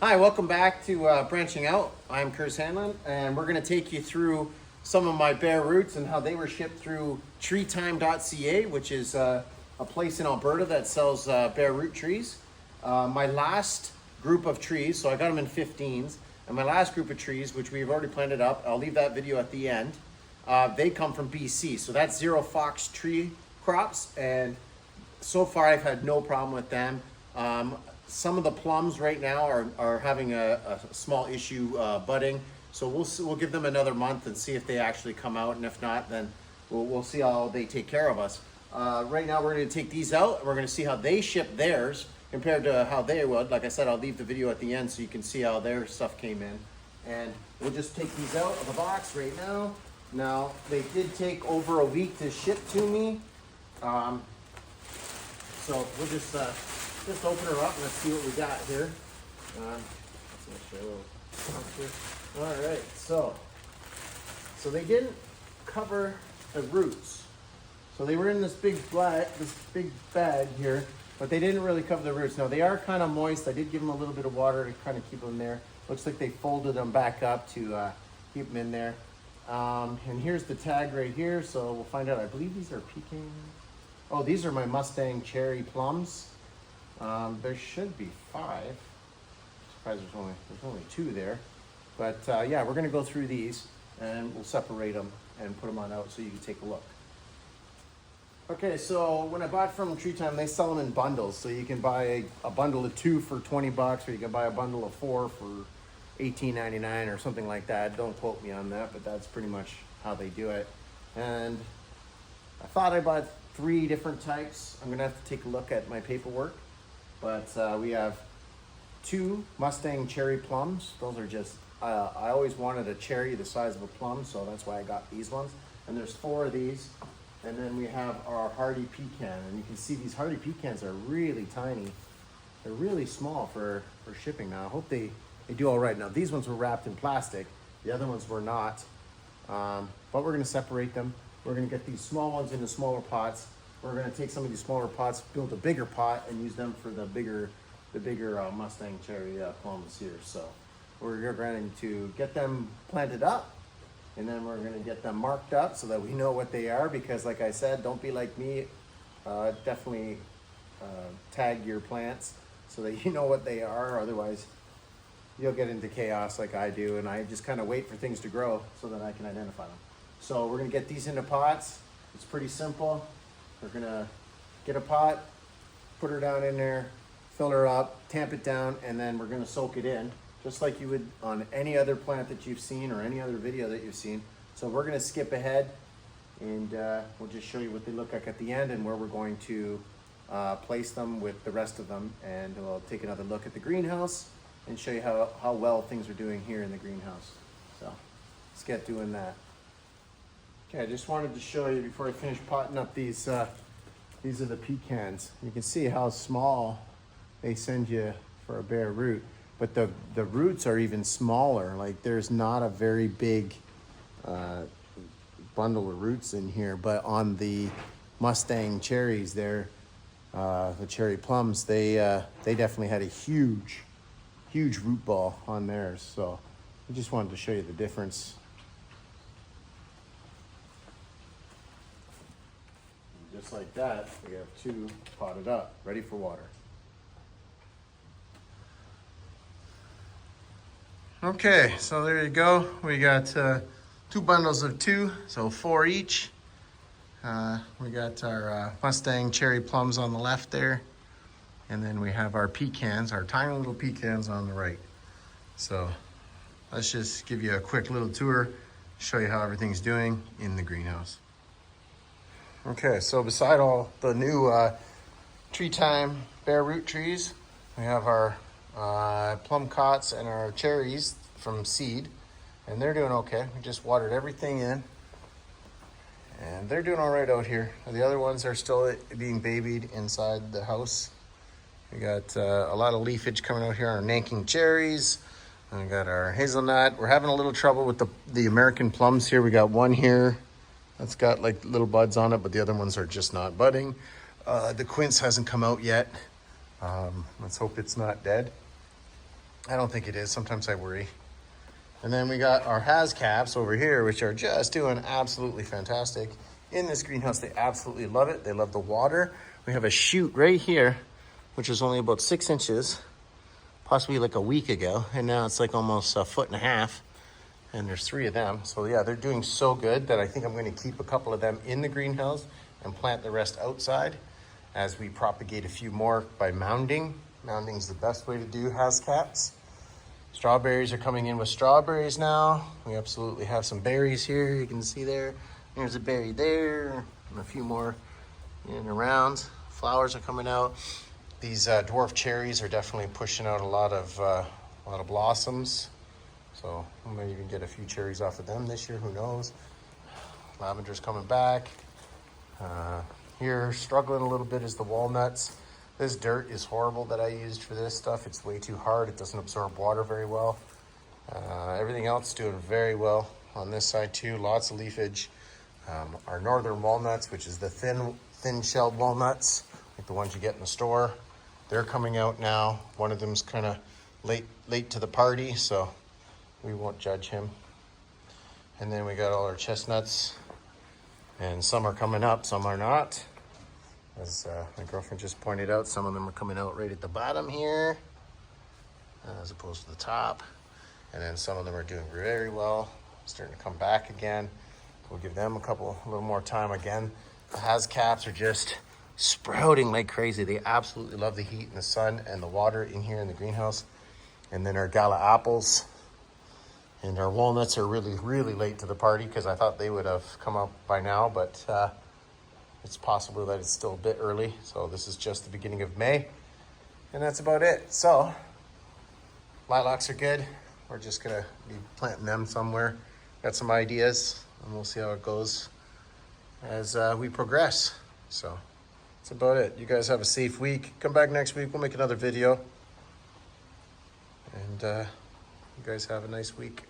Hi, welcome back to Branching Out. I'm Curtis Hanlon, and we're going to take you through some of my bare roots and how they were shipped through Treetime.Ca, which is a place in Alberta that sells bare root trees. My last group of trees, so I got them in 15s, and my last group of trees, which we've already planted up, I'll leave that video at the end, they come from BC. So that's zerofoxtreecrops, and so far I've had no problem with them. Some of the plums right now are having a small issue budding, so we'll give them another month and see if they actually come out, and if not, then we'll see how they take care of us. Right now we're going to take these out and we're going to see how they ship theirs compared to how they would. Like I said, I'll leave the video at the end so you can see how their stuff came in, and we'll just take these out of the box right now. Now they did take over a week to ship to me, so we'll just open her up and let's see what we got here. All right, so they didn't cover the roots. So they were in this big bag here, but they didn't really cover the roots. Now they are kind of moist. I did give them a little bit of water to kind of keep them there. Looks like they folded them back up to keep them in there. And here's the tag right here, so we'll find out. I believe these are pecans. Oh, these are my Mustang cherry plums. There should be 5. I'm surprised there's only 2 there. But yeah, we're gonna go through these and we'll separate them and put them on out so you can take a look. Okay, so when I bought from Treetime, they sell them in bundles. So you can buy a bundle of 2 for 20 bucks, or you can buy a bundle of 4 for $18.99 or something like that. Don't quote me on that, but that's pretty much how they do it. And I thought I bought 3 different types. I'm gonna have to take a look at my paperwork. But we have 2 Mustang cherry plums. Those are just, I always wanted a cherry the size of a plum, so that's why I got these ones. And there's 4 of these. And then we have our hardy pecan. And you can see these hardy pecans are really tiny. They're really small for shipping now. I hope they do all right. Now these ones were wrapped in plastic. The other ones were not. But we're gonna separate them. We're gonna get these small ones into smaller pots. We're gonna take some of these smaller pots, build a bigger pot, and use them for the bigger Mustang cherry plums here. So we're going to get them planted up, and then we're gonna get them marked up so that we know what they are. Because like I said, don't be like me. Definitely tag your plants so that you know what they are. Otherwise, you'll get into chaos like I do, and I just kind of wait for things to grow so that I can identify them. So we're gonna get these into pots. It's pretty simple. We're gonna get a pot, put her down in there, fill her up, tamp it down, and then we're gonna soak it in, just like you would on any other plant that you've seen or any other video that you've seen. So we're gonna skip ahead, and we'll just show you what they look like at the end and where we're going to place them with the rest of them. And we'll take another look at the greenhouse and show you how well things are doing here in the greenhouse. So let's get doing that. Okay, I just wanted to show you before I finish potting up these are the pecans. You can see how small they send you for a bare root, but the roots are even smaller. Like there's not a very big bundle of roots in here, but on the Mustang cherries there, the cherry plums, they definitely had a huge root ball on theirs. So I just wanted to show you the difference. Just like that, we have 2 potted up, ready for water. Okay, so there you go. We got 2 bundles of 2, so 4 each. We got our Mustang cherry plums on the left there, and then we have our pecans, our tiny little pecans on the right. So let's just give you a quick little tour, show you how everything's doing in the greenhouse. Okay, so beside all the new Treetime bare root trees, we have our plum cots and our cherries from seed, and they're doing okay. We just watered everything in, and they're doing all right out here. The other ones are still being babied inside the house. We got a lot of leafage coming out here on our Nanking cherries, and we got our hazelnut. We're having a little trouble with the American plums here. We got one here that's got like little buds on it, but the other ones are just not budding. The quince hasn't come out yet. Let's hope it's not dead. I don't think it is. Sometimes I worry. And then we got our caps over here, which are just doing absolutely fantastic. In this greenhouse, they absolutely love it. They love the water. We have a chute right here, which is only about 6 inches, possibly like a week ago. And now it's like almost 1.5 feet. And there's 3 of them. So yeah, they're doing so good that I think I'm going to keep a couple of them in the greenhouse and plant the rest outside as we propagate a few more by mounding. Mounding's the best way to do caps. Strawberries are coming in with strawberries now. We absolutely have some berries here. You can see there. There's a berry there, and a few more in and around. Flowers are coming out. These dwarf cherries are definitely pushing out a lot of blossoms. So we might even get a few cherries off of them this year. Who knows? Lavender's coming back. Here, struggling a little bit is the walnuts. This dirt is horrible that I used for this stuff. It's way too hard. It doesn't absorb water very well. Everything else is doing very well on this side too. Lots of leafage. Our northern walnuts, which is the thin-shelled walnuts, like the ones you get in the store, they're coming out now. One of them's kind of late to the party, so we won't judge him. And then we got all our chestnuts, and some are coming up, some are not. As my girlfriend just pointed out, some of them are coming out right at the bottom here, as opposed to the top. And then some of them are doing very well, starting to come back again. We'll give them a little more time again. The caps are just sprouting like crazy. They absolutely love the heat and the sun and the water in here in the greenhouse. And then our gala apples and our walnuts are really, really late to the party because I thought they would have come up by now, but it's possible that it's still a bit early. So this is just the beginning of May. And that's about it. So lilacs are good. We're just gonna be planting them somewhere. Got some ideas and we'll see how it goes as we progress. So that's about it. You guys have a safe week. Come back next week. We'll make another video. And you guys have a nice week.